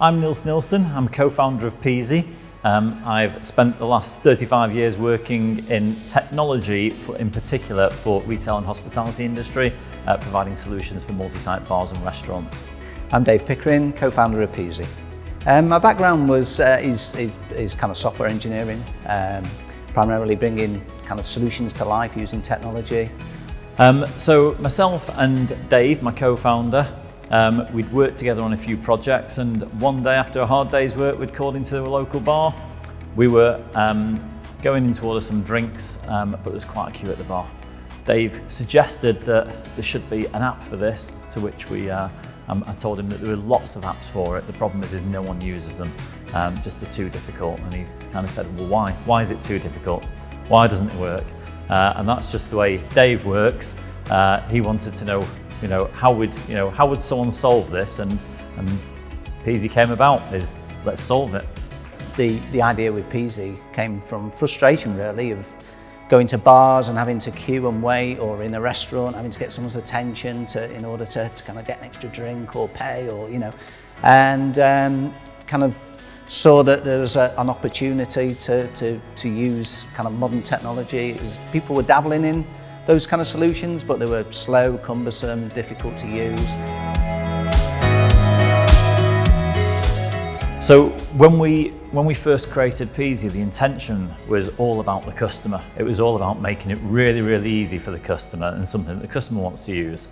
I'm Niels Nielsen, I'm co-founder of Peazi. I've spent the last 35 years working in technology, in particular for retail and hospitality industry, providing solutions for multi-site bars and restaurants. I'm Dave Pickering, co-founder of Peazi. My background was is kind of software engineering, primarily bringing kind of solutions to life using technology. So myself and Dave, my co-founder, we'd worked together on a few projects, and one day after a hard day's work we'd called into a local bar. We were going in to order some drinks, but there was quite a queue at the bar. Dave suggested that there should be an app for this, to which I told him that there were lots of apps for it. The problem is no one uses them, just they're too difficult. And he kind of said, well, why? Why is it too difficult? Why doesn't it work? And that's just the way Dave works. He wanted to know, how would someone solve this? And Peazi came about, is let's solve it. The idea with Peazi came from frustration, really, of going to bars and having to queue and wait, or in a restaurant having to get someone's attention in order to kind of get an extra drink or pay, or and kind of saw that there was an opportunity to use kind of modern technology. As people were dabbling in those kind of solutions, but they were slow, cumbersome, difficult to use. So when we first created Peazi, the intention was all about the customer. It was all about making it really, really easy for the customer and something that the customer wants to use.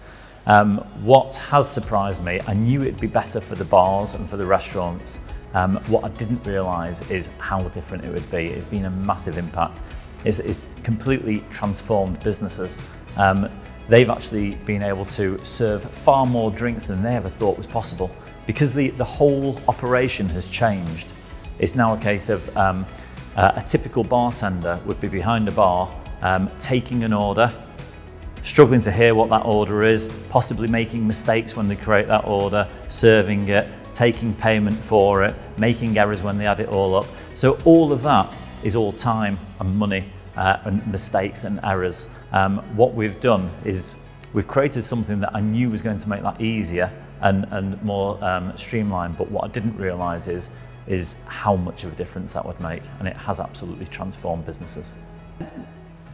What has surprised me, I knew it'd be better for the bars and for the restaurants. What I didn't realise is how different it would be. It's been a massive impact. It's completely transformed businesses. They've actually been able to serve far more drinks than they ever thought was possible, because the whole operation has changed. It's now a case of a typical bartender would be behind a bar, taking an order, struggling to hear what that order is, possibly making mistakes when they create that order, serving it, taking payment for it, making errors when they add it all up. So all of that is all time and money and mistakes and errors. What we've done is we've created something that I knew was going to make that easier and more streamlined, but what I didn't realise is how much of a difference that would make, and it has absolutely transformed businesses.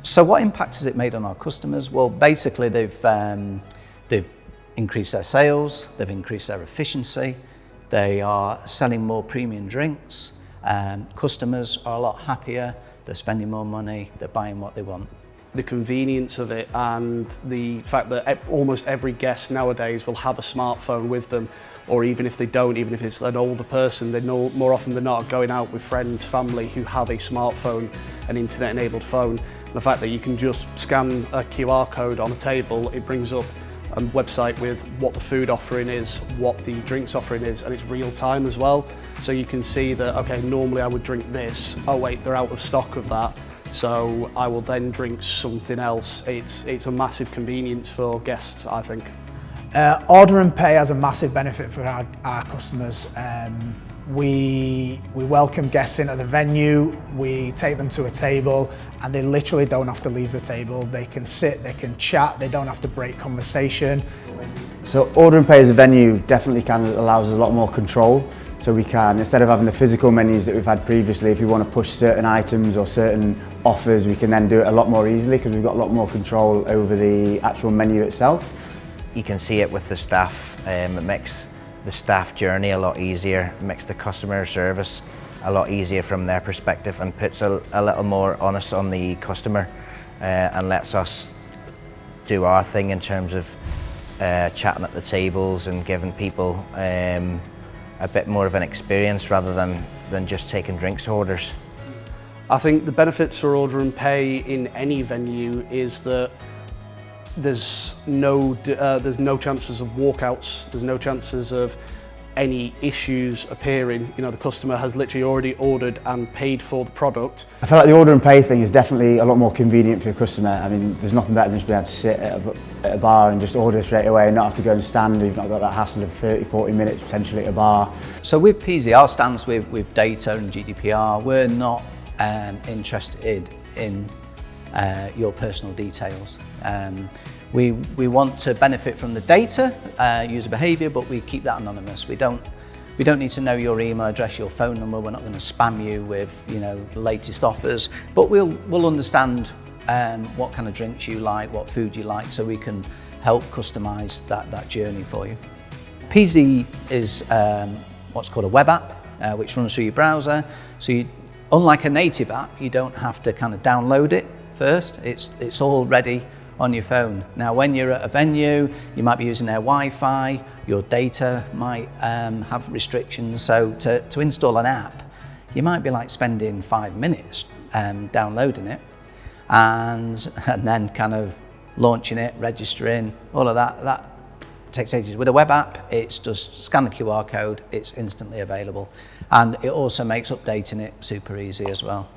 So what impact has it made on our customers? Well, basically they've increased their sales, they've increased their efficiency, they are selling more premium drinks, customers are a lot happier, they're spending more money, they're buying what they want. The convenience of it, and the fact that almost every guest nowadays will have a smartphone with them, or even if they don't, even if it's an older person, they know more often than not going out with friends, family who have a smartphone, an internet-enabled phone. And the fact that you can just scan a QR code on a table, it brings up a website with what the food offering is, what the drinks offering is, and it's real time as well. So you can see that, okay, normally I would drink this, oh wait, they're out of stock of that, so I will then drink something else. It's a massive convenience for guests, I think. Order and pay has a massive benefit for our customers. We welcome guests into the venue, we take them to a table, and they literally don't have to leave the table. They can sit, they can chat, they don't have to break conversation. So order and pay as a venue definitely kind of allows us a lot more control. So we can, instead of having the physical menus that we've had previously, if we want to push certain items or certain offers, we can then do it a lot more easily because we've got a lot more control over the actual menu itself. You can see it with the staff. It makes the staff journey a lot easier, it makes the customer service a lot easier from their perspective, and puts a little more onus on the customer and lets us do our thing in terms of chatting at the tables and giving people a bit more of an experience rather than just taking drinks orders. I think the benefits for order and pay in any venue is that there's no chances of walkouts, there's no chances of any issues appearing. The customer has literally already ordered and paid for the product. I feel like the order and pay thing is definitely a lot more convenient for your customer. I mean, there's nothing better than just being able to sit at a bar and just order straight away and not have to go and stand. You've not got that hassle of 30-40 minutes potentially at a bar. So with Peazi, our stance with data and GDPR, we're not interested in your personal details. We want to benefit from the data, user behaviour, but we keep that anonymous. We don't We don't need to know your email address, your phone number. We're not going to spam you with, you know, the latest offers, but we'll understand what kind of drinks you like, what food you like, so we can help customize that journey for you. Peazi is what's called a web app, which runs through your browser. So unlike a native app, you don't have to kind of download it first. It's all ready on your phone. Now, when you're at a venue, you might be using their Wi-Fi, your data might have restrictions. So to install an app, you might be like spending 5 minutes downloading it and then kind of launching it, registering, all of that takes ages. With a web app, it's just scan the QR code, it's instantly available. And it also makes updating it super easy as well.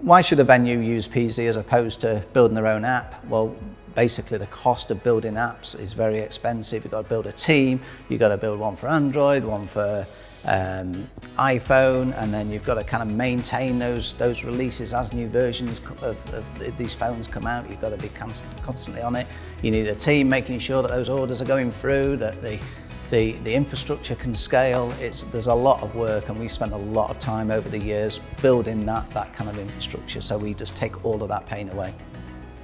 Why should a venue use Peazi as opposed to building their own app? Well, basically the cost of building apps is very expensive. You've got to build a team, you've got to build one for Android, one for iPhone, and then you've got to kind of maintain those releases as new versions of these phones come out. You've got to be constantly on it. You need a team making sure that those orders are going through, that the infrastructure can scale. There's a lot of work, and we spent a lot of time over the years building that kind of infrastructure, so we just take all of that pain away.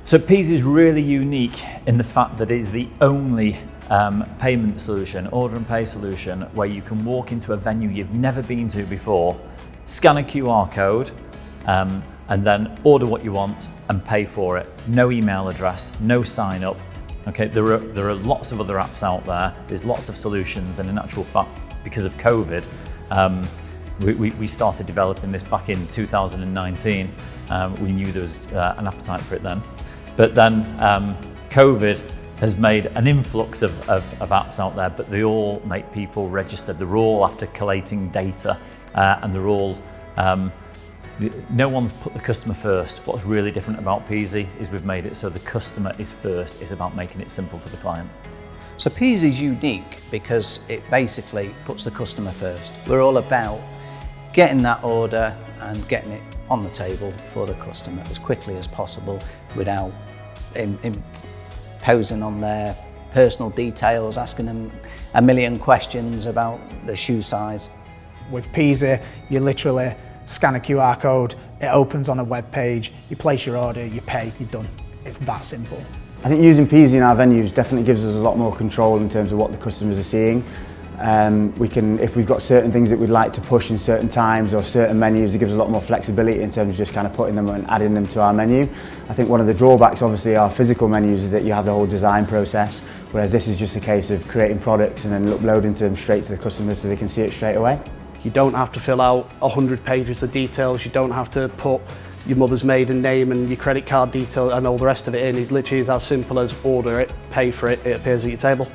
So Peazi is really unique in the fact that it is the only payment solution, order and pay solution, where you can walk into a venue you've never been to before, scan a QR code, and then order what you want and pay for it. No email address, no sign up. Okay, there are lots of other apps out there. There's lots of solutions, and in actual fact, because of COVID, we started developing this back in 2019. We knew there was an appetite for it then. But then COVID has made an influx of apps out there, but they all make people registered. They're all after collating data, and they're all, no one's put the customer first. What's really different about Peazi is we've made it so the customer is first. It's about making it simple for the client. So Peazi is unique because it basically puts the customer first. We're all about getting that order and getting it on the table for the customer as quickly as possible without imposing on their personal details, asking them a million questions about the shoe size. With Peazi, you literally scan a QR code, it opens on a web page, you place your order, you pay, you're done. It's that simple. I think using Peazi in our venues definitely gives us a lot more control in terms of what the customers are seeing. We can, if we've got certain things that we'd like to push in certain times or certain menus, it gives us a lot more flexibility in terms of just kind of putting them and adding them to our menu. I think one of the drawbacks obviously are physical menus is that you have the whole design process, whereas this is just a case of creating products and then uploading them straight to the customers so they can see it straight away. You don't have to fill out 100 pages of details, you don't have to put your mother's maiden name and your credit card detail and all the rest of it in. It literally is as simple as order it, pay for it, it appears at your table.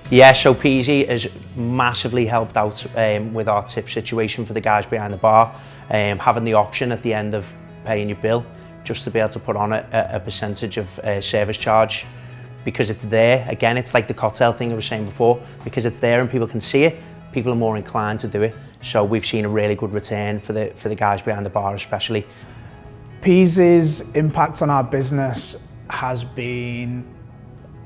Yeah, so Peazi has massively helped out with our tip situation for the guys behind the bar, having the option at the end of paying your bill just to be able to put on a percentage of service charge, because it's there. Again, it's like the cocktail thing I was saying before, because it's there and people can see it, people are more inclined to do it. So we've seen a really good return for the guys behind the bar especially. Peazi's impact on our business has been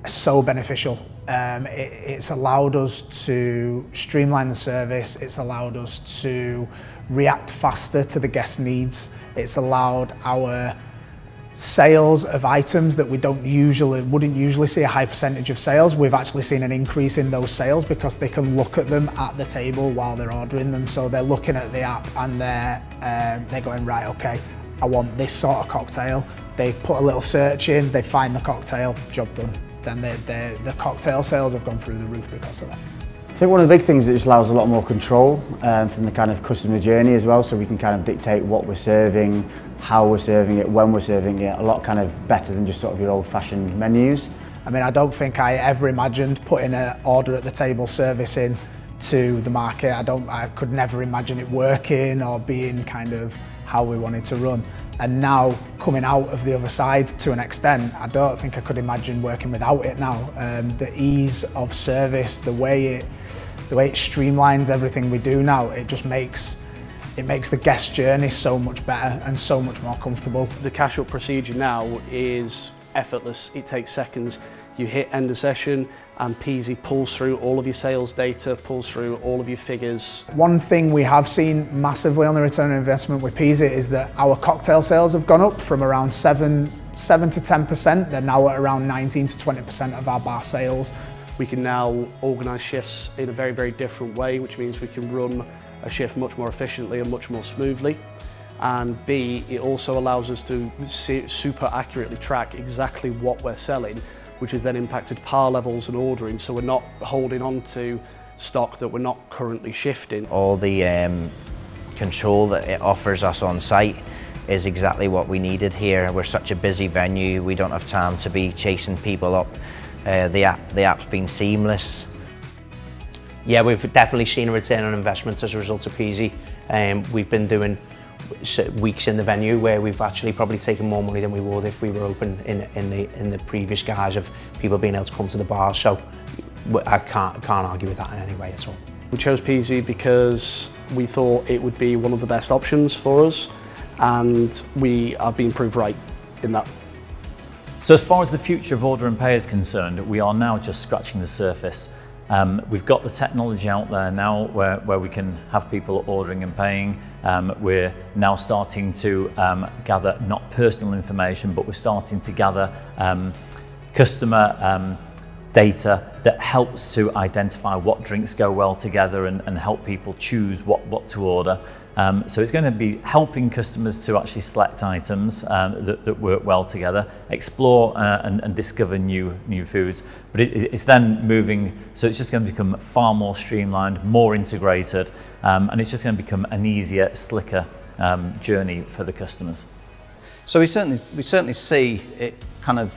so beneficial. It's allowed us to streamline the service, it's allowed us to react faster to the guest needs, it's allowed our sales of items that we wouldn't usually see a high percentage of sales. We've actually seen an increase in those sales because they can look at them at the table while they're ordering them. So they're looking at the app and they're going, right, okay, I want this sort of cocktail. They put a little search in, they find the cocktail, job done. Then the cocktail sales have gone through the roof because of that. I think one of the big things that just allows a lot more control from the kind of customer journey as well, so we can kind of dictate what we're serving, how we're serving it, when we're serving it, a lot kind of better than just sort of your old-fashioned menus. I mean, I don't think I ever imagined putting an order at the table service in to the market. I could never imagine it working or being kind of how we wanted to run. And now coming out of the other side to an extent, I don't think I could imagine working without it now. The ease of service, the way it streamlines everything we do now, it just makes the guest journey so much better and so much more comfortable. The cash up procedure now is effortless. It takes seconds. You hit end of session, and Peazi pulls through all of your sales data, pulls through all of your figures. One thing we have seen massively on the return on investment with Peazi is that our cocktail sales have gone up from around 7 to 10%. They're now at around 19 to 20% of our bar sales. We can now organise shifts in a very, very different way, which means we can run a shift much more efficiently and much more smoothly. And B, it also allows us to super accurately track exactly what we're selling, which has then impacted par levels and ordering, so we're not holding on to stock that we're not currently shifting. All the control that it offers us on site is exactly what we needed here. We're such a busy venue, we don't have time to be chasing people up. The app's been seamless. Yeah, we've definitely seen a return on investment as a result of Peazi. We've been doing weeks in the venue where we've actually probably taken more money than we would if we were open in the previous guise of people being able to come to the bar. So I can't argue with that in any way at all. We chose Peazi because we thought it would be one of the best options for us, and we are being proved right in that. So as far as the future of order and pay is concerned, we are now just scratching the surface. We've got the technology out there now where we can have people ordering and paying. We're now starting to gather not personal information, but we're starting to gather customer data that helps to identify what drinks go well together and help people choose what to order. So it's going to be helping customers to actually select items that work well together, explore and discover new foods. But it's then moving, so it's just going to become far more streamlined, more integrated, and it's just going to become an easier, slicker journey for the customers. So we certainly see it kind of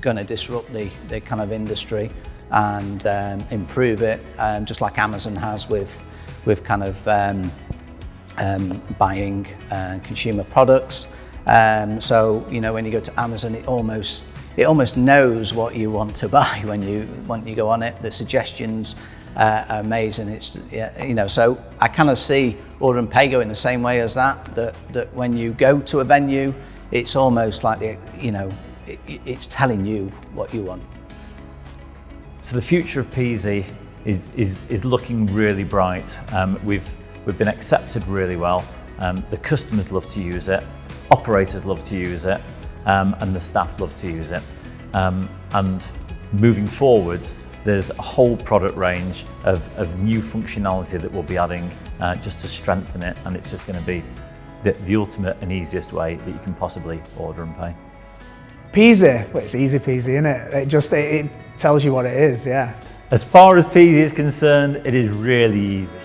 going to disrupt the kind of industry and improve it, just like Amazon has with kind of buying consumer products. So you know, when you go to Amazon, it almost knows what you want to buy when you go on it. The suggestions are amazing. It's you know, so I kind of see order and pay going the same way as that when you go to a venue, it's almost like it's telling you what you want. So the future of Peazi is looking really bright. We've been accepted really well. The customers love to use it, operators love to use it, and the staff love to use it. And moving forwards, there's a whole product range of new functionality that we'll be adding just to strengthen it, and it's just going to be the ultimate and easiest way that you can possibly order and pay. Peazi, well, it's easy peasy, isn't it? It tells you what it is, yeah. As far as Peazi is concerned, it is really easy.